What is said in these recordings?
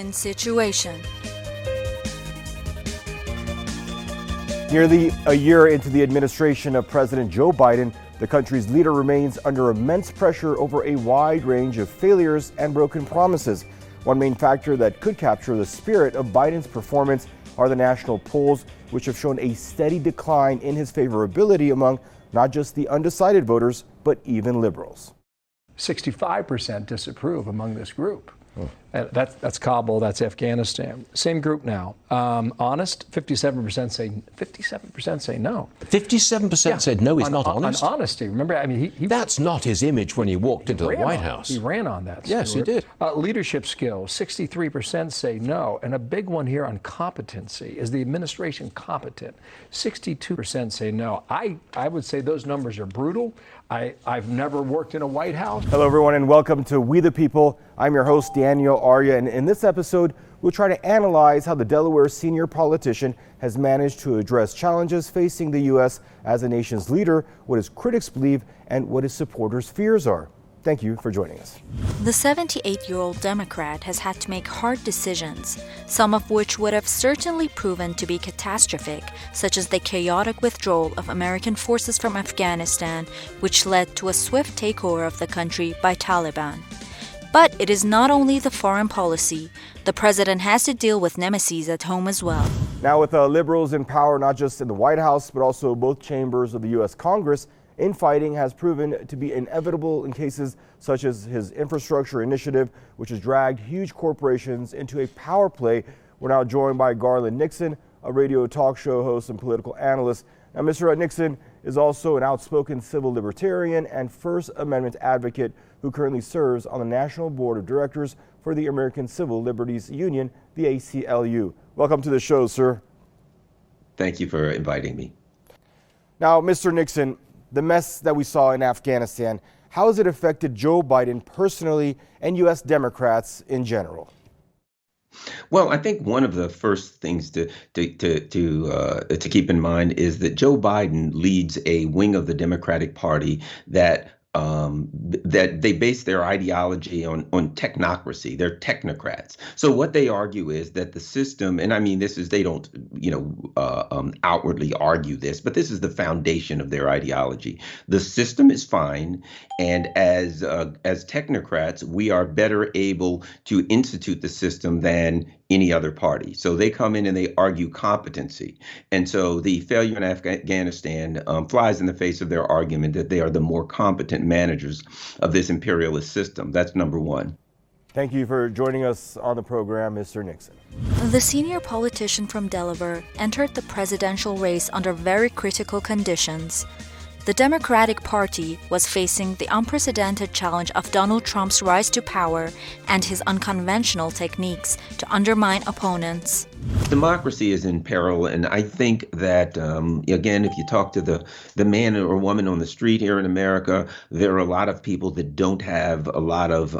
Biden situation. Nearly a year into the administration of President Joe Biden, the country's leader remains under immense pressure over a wide range of failures and broken promises. One main factor that could capture the spirit of Biden's performance are the national polls, which have shown a steady decline in his favorability among not just the undecided voters, but even liberals. 65% disapprove among this group. That's Kabul, that's Afghanistan. Same group now. Honest, 57% say no. 57% said no, he's not honest? On honesty. Remember, I mean, that's not his image when he walked into the White House. He ran on that, Yes, Stuart. he did. Leadership skills, 63% say no. And a big one here on competency. Is the administration competent? 62% say no. I would say those numbers are brutal. I've never worked in a White House. Hello, everyone, and welcome to We the People. I'm your host, Daniel Arya, and in this episode, we'll try to analyze how the Delaware senior politician has managed to address challenges facing the U.S. as a nation's leader, what his critics believe, and what his supporters' fears are. Thank you for joining us. The 78-year-old Democrat has had to make hard decisions, some of which would have certainly proven to be catastrophic, such as the chaotic withdrawal of American forces from Afghanistan, which led to a swift takeover of the country by Taliban. But it is not only the foreign policy. The president has to deal with nemesis at home as well. Now, with liberals in power not just in the White House, but also both chambers of the U.S. Congress, infighting has proven to be inevitable in cases such as his infrastructure initiative, which has dragged huge corporations into a power play. We're now joined by Garland Nixon, a radio talk show host and political analyst. Now, Mr. Nixon is also an outspoken civil libertarian and First Amendment advocate who currently serves on the National Board of Directors for the American Civil Liberties Union, the ACLU. Welcome to the show, sir. Thank you for inviting me. Now, Mr. Nixon, the mess that we saw in Afghanistan, how has it affected Joe Biden personally and U.S. Democrats in general? Well, I think one of the first things to keep in mind is that Joe Biden leads a wing of the Democratic Party that they base their ideology on technocracy. They're technocrats. So what they argue is that the system, and I mean, they don't, outwardly argue this, but this is the foundation of their ideology. The system is fine, and as technocrats, we are better able to institute the system than any other party. So they come in and they argue competency. And so the failure in Afghanistan flies in the face of their argument that they are the more competent managers of this imperialist system. That's number one. Thank you for joining us on the program, Mr. Nixon. The senior politician from Delaware entered the presidential race under very critical conditions. The Democratic Party was facing the unprecedented challenge of Donald Trump's rise to power and his unconventional techniques to undermine opponents. Democracy is in peril, and I think that, again, if you talk to the man or woman on the street here in America, there are a lot of people that don't have a lot of,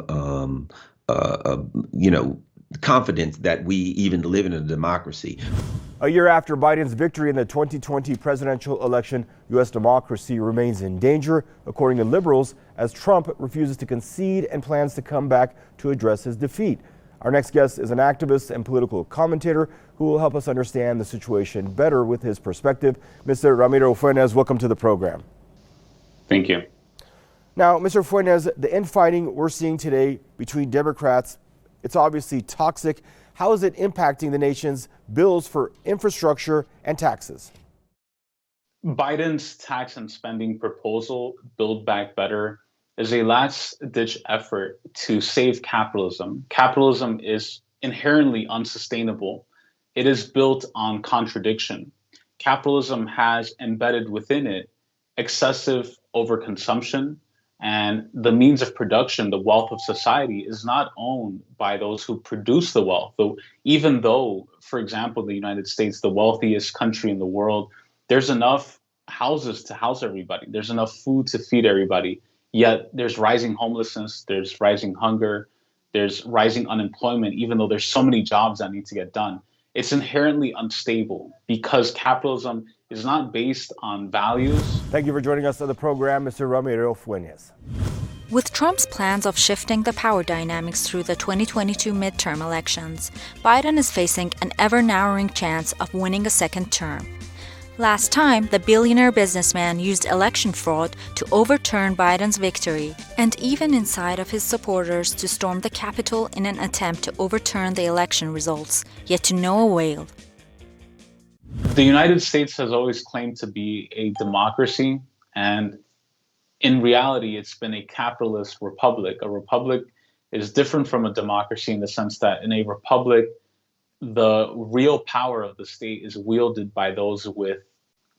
confidence that we even live in a democracy. A year after Biden's victory in the 2020 presidential election, U.S. democracy remains in danger, according to liberals, as Trump refuses to concede and plans to come back to address his defeat. Our next guest is an activist and political commentator who will help us understand the situation better with his perspective. Mr. Ramiro Fuentes, welcome to the program. Thank you. Now, Mr. Fuentes, the infighting we're seeing today between Democrats, it's obviously toxic. How is it impacting the nation's bills for infrastructure and taxes? Biden's tax and spending proposal, Build Back Better, is a last-ditch effort to save capitalism. Capitalism is inherently unsustainable. It is built on contradiction. Capitalism has embedded within it excessive overconsumption, and the means of production, the wealth of society, is not owned by those who produce the wealth. Even though, for example, the United States, the wealthiest country in the world, there's enough houses to house everybody. There's enough food to feed everybody. Yet there's rising homelessness, there's rising hunger, there's rising unemployment, even though there's so many jobs that need to get done. It's inherently unstable because capitalism is not based on values. Thank you for joining us on the program, Mr. Ramiro Fuentes. With Trump's plans of shifting the power dynamics through the 2022 midterm elections, Biden is facing an ever-narrowing chance of winning a second term. Last time, the billionaire businessman used election fraud to overturn Biden's victory, and even inside of his supporters to storm the Capitol in an attempt to overturn the election results, yet to no avail. The United States has always claimed to be a democracy, and in reality, it's been a capitalist republic. A republic is different from a democracy in the sense that in a republic, the real power of the state is wielded by those with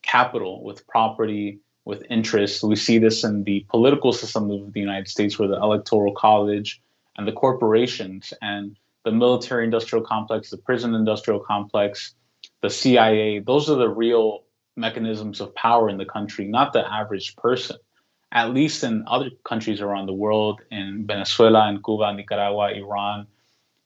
capital, with property, with interest. We see this in the political system of the United States, where the Electoral College and the corporations and the military-industrial complex, the prison-industrial complex, the CIA, those are the real mechanisms of power in the country, not the average person. At least in other countries around the world, in Venezuela, in Cuba, Nicaragua, Iran,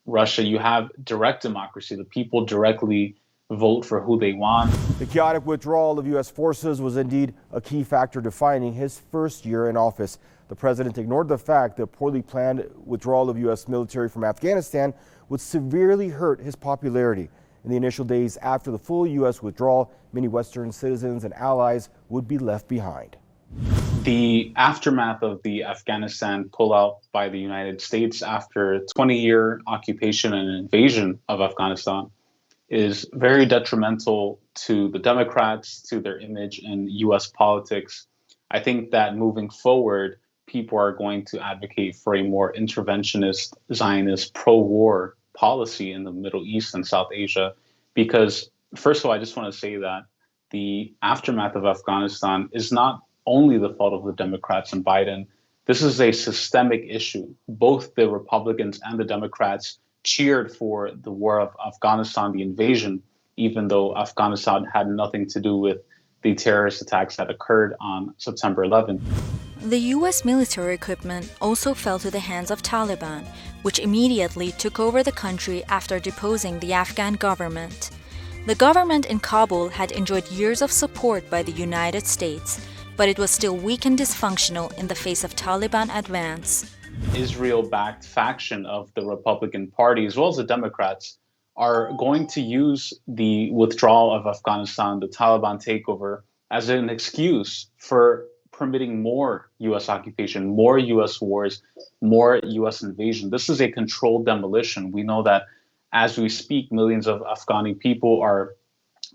Russia, you have direct democracy. The people directly vote for who they want. The chaotic withdrawal of U.S. forces was indeed a key factor defining his first year in office. The president ignored the fact that poorly planned withdrawal of U.S. military from Afghanistan would severely hurt his popularity. In the initial days after the full U.S. withdrawal, many Western citizens and allies would be left behind. The aftermath of the Afghanistan pullout by the United States after 20-year occupation and invasion of Afghanistan is very detrimental to the Democrats, to their image in U.S. politics. I think that moving forward, people are going to advocate for a more interventionist, Zionist, pro-war policy in the Middle East and South Asia. Because, first of all, I just want to say that the aftermath of Afghanistan is not only the fault of the Democrats and Biden. This is a systemic issue. Both the Republicans and the Democrats cheered for the war of Afghanistan, the invasion, even though Afghanistan had nothing to do with the terrorist attacks that occurred on September 11th. The U.S. military equipment also fell to the hands of Taliban, which immediately took over the country after deposing the Afghan government. The government in Kabul had enjoyed years of support by the United States, but it was still weak and dysfunctional in the face of Taliban advance. Israel-backed faction of the Republican Party, as well as the Democrats, are going to use the withdrawal of Afghanistan, the Taliban takeover, as an excuse for permitting more U.S. occupation, more U.S. wars, more U.S. invasion. This is a controlled demolition. We know that as we speak, millions of Afghani people are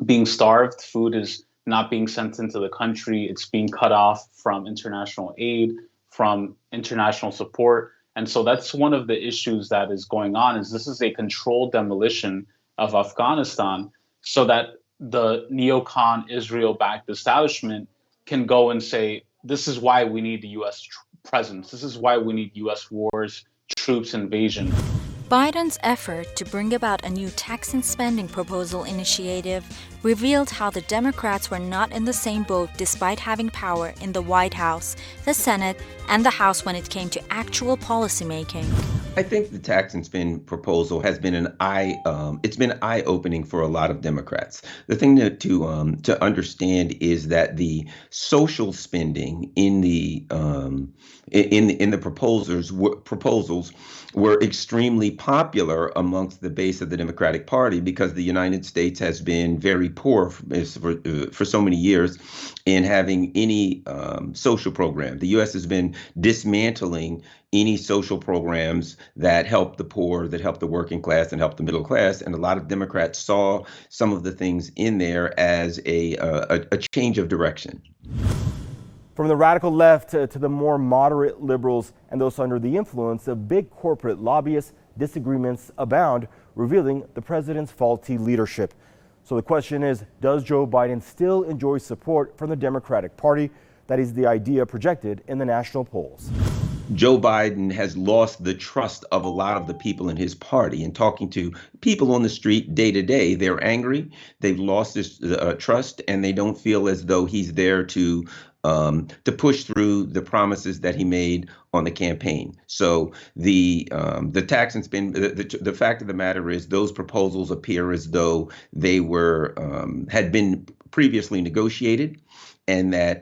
being starved. Food is not being sent into the country. It's being cut off from international aid, from international support. And so that's one of the issues that is going on, is this is a controlled demolition of Afghanistan so that the neocon Israel-backed establishment can go and say, this is why we need the U.S. presence. This is why we need U.S. wars, troops, invasion. Biden's effort to bring about a new tax and spending proposal initiative revealed how the Democrats were not in the same boat despite having power in the White House, the Senate, and the House when it came to actual policymaking. I think the tax and spend proposal has been it's been eye-opening for a lot of Democrats. The thing to understand is that the social spending in the proposals were extremely popular amongst the base of the Democratic Party, because the United States has been very poor for so many years in having any social program. The U.S. has been dismantling any social programs that help the poor, that help the working class, and help the middle class. And a lot of Democrats saw some of the things in there as a change of direction. From the radical left to the more moderate liberals and those under the influence of big corporate lobbyists, disagreements abound, revealing the president's faulty leadership. So the question is, does Joe Biden still enjoy support from the Democratic Party? That is the idea projected in the national polls. Joe Biden has lost the trust of a lot of the people in his party. And talking to people on the street day to day, they're angry. They've lost this trust, and they don't feel as though he's there to push through the promises that he made on the campaign. So the tax and spend, the fact of the matter is, those proposals appear as though they were had been previously negotiated, and that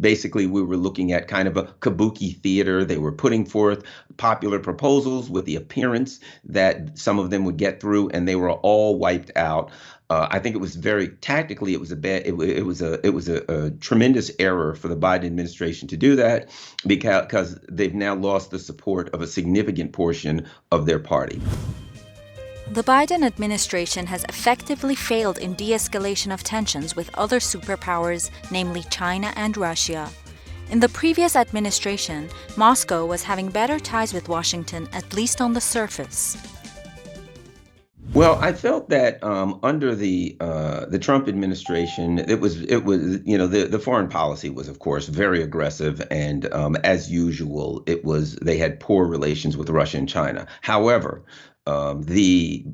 basically we were looking at kind of a kabuki theater. They were putting forth popular proposals with the appearance that some of them would get through, and they were all wiped out. I think it was very tactically. It was a tremendous error for the Biden administration to do that, because they've now lost the support of a significant portion of their party. The Biden administration has effectively failed in de-escalation of tensions with other superpowers, namely China and Russia. In the previous administration, Moscow was having better ties with Washington, at least on the surface. Well, I felt that under the Trump administration, it was the foreign policy was, of course, very aggressive, and as usual, they had poor relations with Russia and China. However, the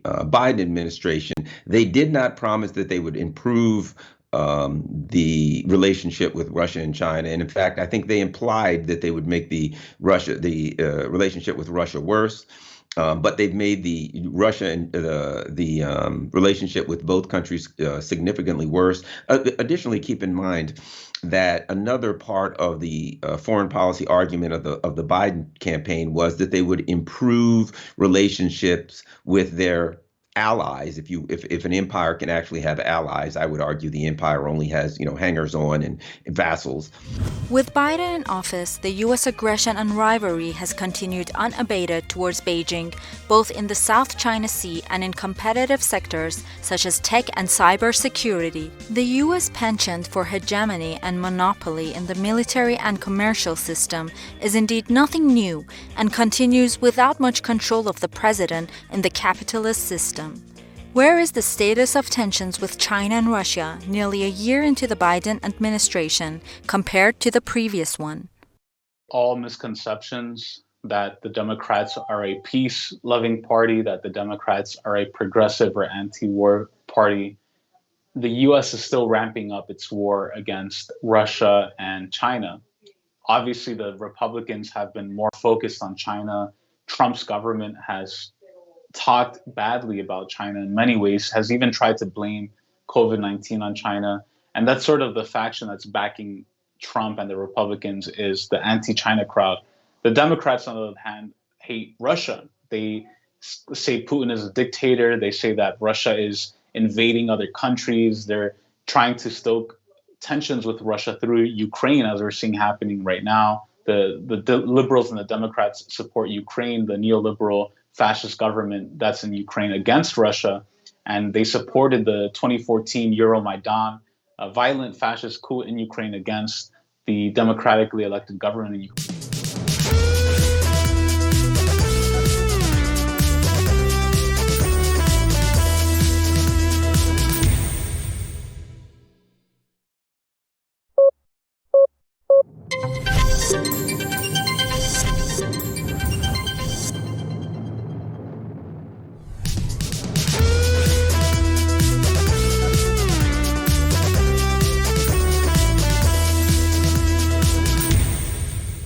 Biden administration, they did not promise that they would improve the relationship with Russia and China, and in fact, I think they implied that they would make the relationship with Russia worse. But they've made the Russia and the relationship with both countries significantly worse. Additionally, keep in mind that another part of the foreign policy argument of the Biden campaign was that they would improve relationships with their allies. If an empire can actually have allies, I would argue the empire only has, hangers-on and vassals. With Biden in office, the U.S. aggression and rivalry has continued unabated towards Beijing, both in the South China Sea and in competitive sectors such as tech and cybersecurity. The U.S. penchant for hegemony and monopoly in the military and commercial system is indeed nothing new and continues without much control of the president in the capitalist system. Where is the status of tensions with China and Russia nearly a year into the Biden administration compared to the previous one? All misconceptions that the Democrats are a peace-loving party, that the Democrats are a progressive or anti-war party. The U.S. is still ramping up its war against Russia and China. Obviously, the Republicans have been more focused on China. Trump's government has talked badly about China in many ways, has even tried to blame COVID-19 on China. And that's sort of the faction that's backing Trump and the Republicans, is the anti-China crowd. The Democrats, on the other hand, hate Russia. They say Putin is a dictator. They say that Russia is invading other countries. They're trying to stoke tensions with Russia through Ukraine, as we're seeing happening right now. The liberals and the Democrats support Ukraine, the neoliberal fascist government that's in Ukraine, against Russia. And they supported the 2014 Euromaidan, a violent fascist coup in Ukraine against the democratically elected government in Ukraine.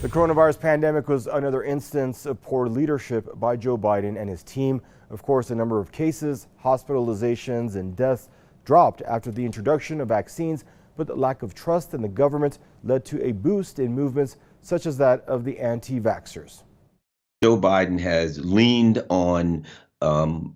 The coronavirus pandemic was another instance of poor leadership by Joe Biden and his team. Of course, the number of cases, hospitalizations, and deaths dropped after the introduction of vaccines, but the lack of trust in the government led to a boost in movements such as that of the anti-vaxxers. Joe Biden has leaned on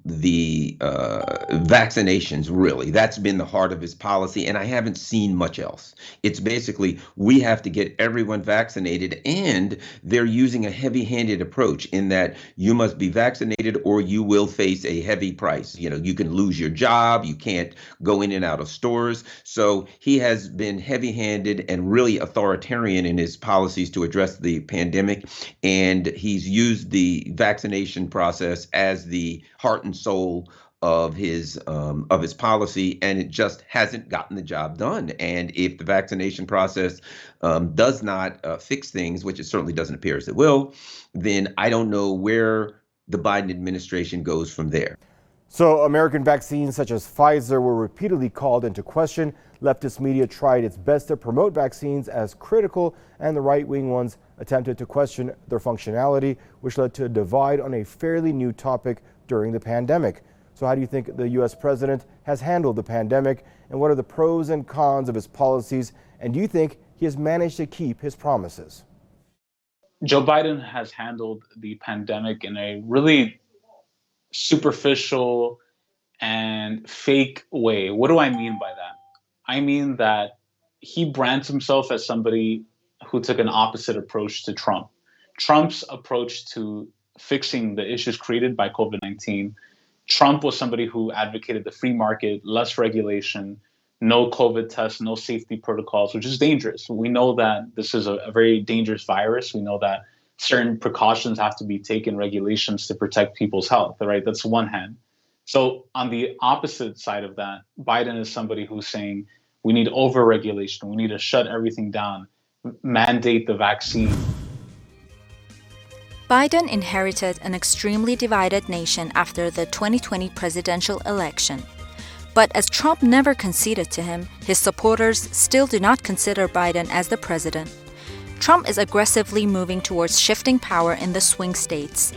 the vaccinations, really. That's been the heart of his policy, and I haven't seen much else. It's basically, we have to get everyone vaccinated, and they're using a heavy-handed approach in that you must be vaccinated or you will face a heavy price. You can lose your job, you can't go in and out of stores. So he has been heavy-handed and really authoritarian in his policies to address the pandemic, and he's used the vaccination process as the heart and soul of his policy, and it just hasn't gotten the job done. And if the vaccination process does not fix things, which it certainly doesn't appear as it will, then I don't know where the Biden administration goes from there. So American vaccines such as Pfizer were repeatedly called into question. Leftist media tried its best to promote vaccines as critical, and the right-wing ones attempted to question their functionality, which led to a divide on a fairly new topic during the pandemic. So how do you think the U.S. president has handled the pandemic, and what are the pros and cons of his policies? And do you think he has managed to keep his promises? Joe Biden has handled the pandemic in a really superficial and fake way. What do I mean by that? I mean that he brands himself as somebody who took an opposite approach to Trump. Trump's approach to fixing the issues created by COVID-19, Trump was somebody who advocated the free market, less regulation, no COVID tests, no safety protocols, which is dangerous. We know that this is a very dangerous virus. We know that certain precautions have to be taken, regulations to protect people's health, right? That's one hand. So on the opposite side of that, Biden is somebody who's saying we need over-regulation, we need to shut everything down, mandate the vaccine. Biden inherited an extremely divided nation after the 2020 presidential election. But as Trump never conceded to him, his supporters still do not consider Biden as the president. Trump is aggressively moving towards shifting power in the swing states.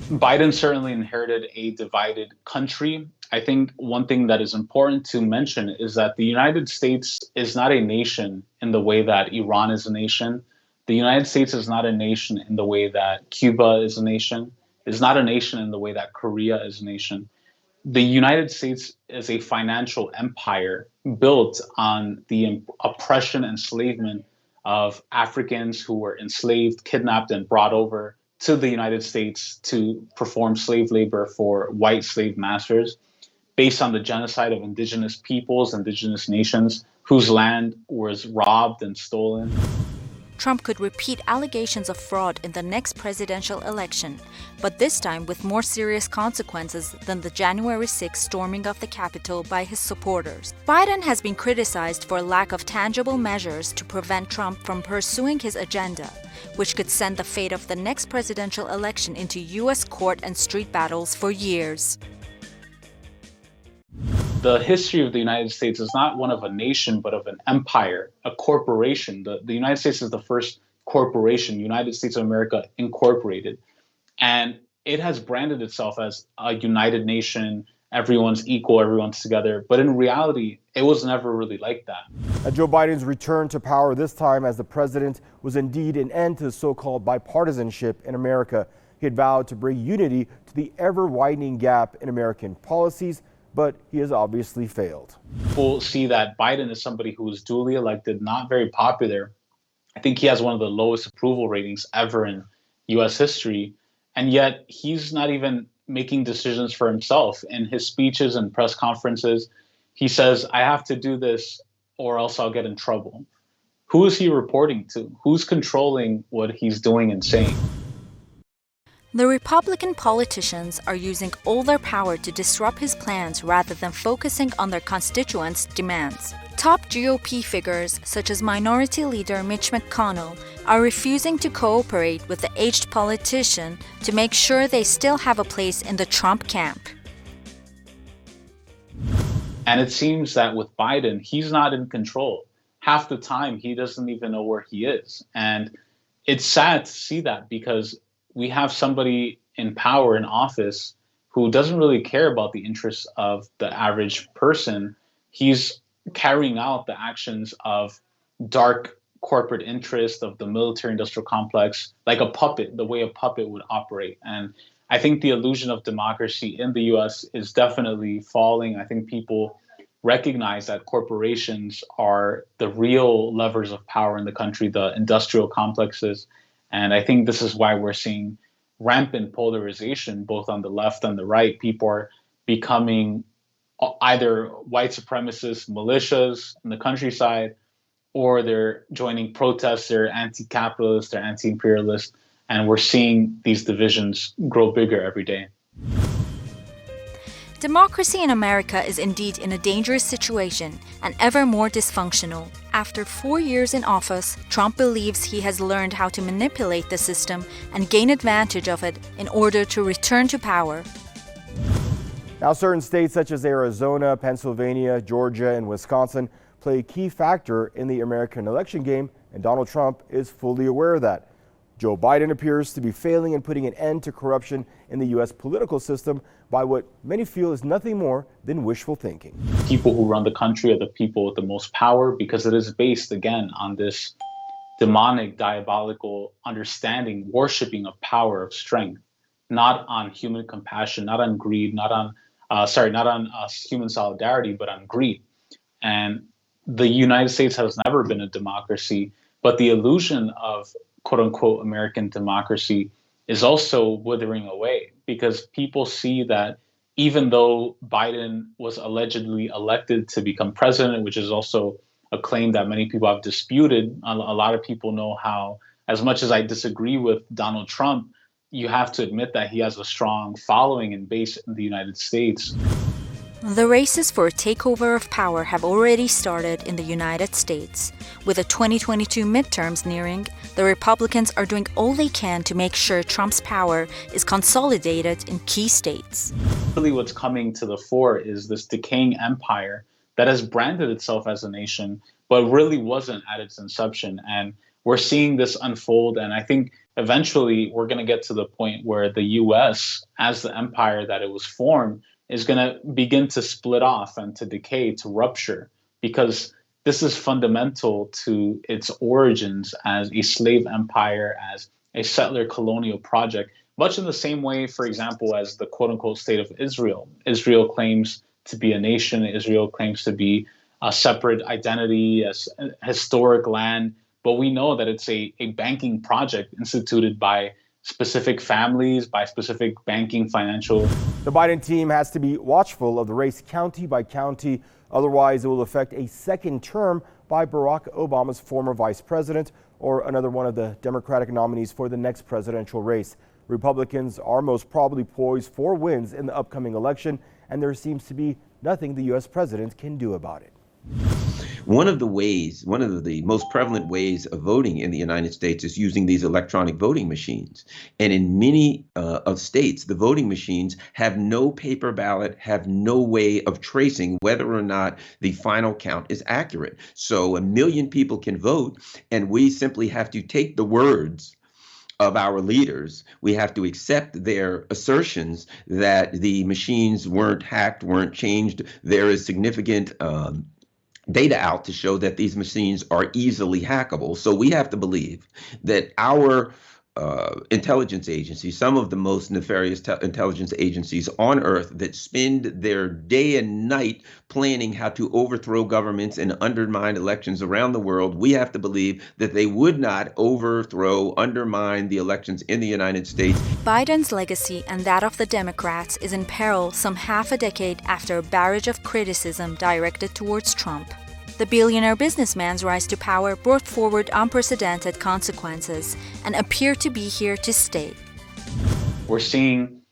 Biden certainly inherited a divided country. I think one thing that is important to mention is that the United States is not a nation in the way that Iran is a nation. The United States is not a nation in the way that Cuba is a nation. It's not a nation in the way that Korea is a nation. The United States is a financial empire built on the oppression and enslavement of Africans who were enslaved, kidnapped, and brought over to the United States to perform slave labor for white slave masters, based on the genocide of indigenous peoples, indigenous nations, whose land was robbed and stolen. Trump could repeat allegations of fraud in the next presidential election, but this time with more serious consequences than the January 6 storming of the Capitol by his supporters. Biden has been criticized for a lack of tangible measures to prevent Trump from pursuing his agenda, which could send the fate of the next presidential election into U.S. court and street battles for years. The history of the United States is not one of a nation, but of an empire, a corporation. The United States is the first corporation, United States of America Incorporated. And it has branded itself as a united nation, everyone's equal, everyone's together. But in reality, it was never really like that. Joe Biden's return to power this time as the president was indeed an end to the so-called bipartisanship in America. He had vowed to bring unity to the ever-widening gap in American policies, but he has obviously failed. We'll see that Biden is somebody who was duly elected, not very popular. I think he has one of the lowest approval ratings ever in U.S. history, and yet he's not even making decisions for himself. In his speeches and press conferences, he says, I have to do this or else I'll get in trouble. Who is he reporting to? Who's controlling what he's doing and saying? The Republican politicians are using all their power to disrupt his plans rather than focusing on their constituents' demands. Top GOP figures, such as Minority Leader Mitch McConnell, are refusing to cooperate with the aged politician to make sure they still have a place in the Trump camp. And it seems that with Biden, he's not in control. Half the time, he doesn't even know where he is. And it's sad to see that, because we have somebody in power, in office, who doesn't really care about the interests of the average person. He's carrying out the actions of dark corporate interest of the military-industrial complex like a puppet, the way a puppet would operate. And I think the illusion of democracy in the U.S. is definitely falling. I think people recognize that corporations are the real levers of power in the country, the industrial complexes. And I think this is why we're seeing rampant polarization, both on the left and the right. People are becoming either white supremacist militias in the countryside, or they're joining protests. They're anti-capitalist, they're anti-imperialist. And we're seeing these divisions grow bigger every day. Democracy in America is indeed in a dangerous situation and ever more dysfunctional. After 4 years in office, Trump believes he has learned how to manipulate the system and gain advantage of it in order to return to power. Now, certain states such as Arizona, Pennsylvania, Georgia, and Wisconsin play a key factor in the American election game, and Donald Trump is fully aware of that. Joe Biden appears to be failing in putting an end to corruption in the U.S. political system by what many feel is nothing more than wishful thinking. People who run the country are the people with the most power because it is based, again, on this demonic, diabolical understanding, worshiping of power, of strength, not on human compassion, not on greed, not on human solidarity, but on greed. And the United States has never been a democracy, but the illusion of quote unquote American democracy is also withering away because people see that even though Biden was allegedly elected to become president, which is also a claim that many people have disputed, a lot of people know how, as much as I disagree with Donald Trump, you have to admit that he has a strong following and base in the United States. The races for a takeover of power have already started in the United States. With the 2022 midterms nearing, the Republicans are doing all they can to make sure Trump's power is consolidated in key states. Really what's coming to the fore is this decaying empire that has branded itself as a nation, but really wasn't at its inception. And we're seeing this unfold. And I think eventually we're going to get to the point where the US, as the empire that it was formed, is going to begin to split off and to decay, to rupture, because this is fundamental to its origins as a slave empire, as a settler colonial project, much in the same way, for example, as the quote unquote state of Israel. Israel claims to be a nation. Israel claims to be a separate identity, a historic land. But we know that it's a banking project instituted by specific families, by specific banking financial. The Biden team has to be watchful of the race county by county. Otherwise, it will affect a second term by Barack Obama's former vice president or another one of the Democratic nominees for the next presidential race. Republicans are most probably poised for wins in the upcoming election, and there seems to be nothing the U.S. president can do about it. One of the most prevalent ways of voting in the United States is using these electronic voting machines. And in many of states, the voting machines have no paper ballot, have no way of tracing whether or not the final count is accurate. So 1 million people can vote, and we simply have to take the words of our leaders. We have to accept their assertions that the machines weren't hacked, weren't changed. There is significant data out to show that these machines are easily hackable. So we have to believe that our intelligence agencies, some of the most nefarious intelligence agencies on earth that spend their day and night planning how to overthrow governments and undermine elections around the world, we have to believe that they would not undermine the elections in the United States. Biden's legacy and that of the Democrats is in peril some half a decade after a barrage of criticism directed towards Trump. The billionaire businessman's rise to power brought forward unprecedented consequences and appear to be here to stay. We're seeing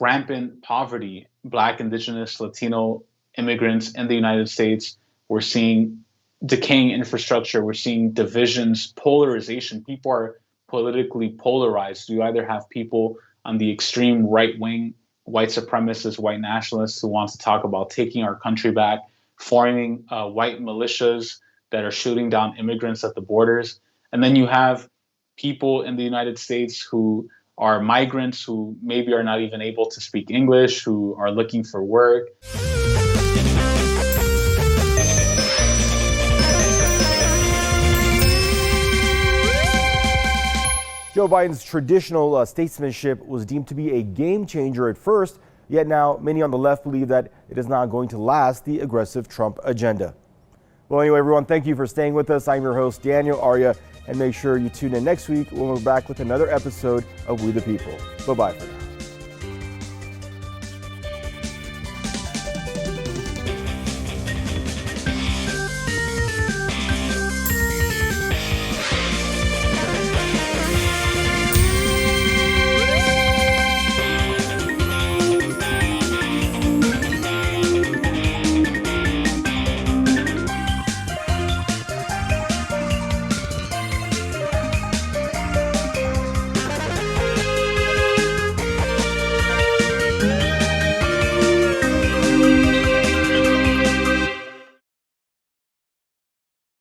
rampant poverty, Black, Indigenous, Latino immigrants in the United States. We're seeing decaying infrastructure. We're seeing divisions, polarization. People are politically polarized. You either have people on the extreme right wing, white supremacists, white nationalists who want to talk about taking our country back, forming white militias that are shooting down immigrants at the borders. And then you have people in the United States who are migrants who maybe are not even able to speak English, who are looking for work. Joe Biden's traditional statesmanship was deemed to be a game changer at first, yet now many on the left believe that it is not going to last the aggressive Trump agenda. Well, anyway, everyone, thank you for staying with us. I'm your host, Daniel Arya, and make sure you tune in next week when we're back with another episode of We the People. Bye-bye for now.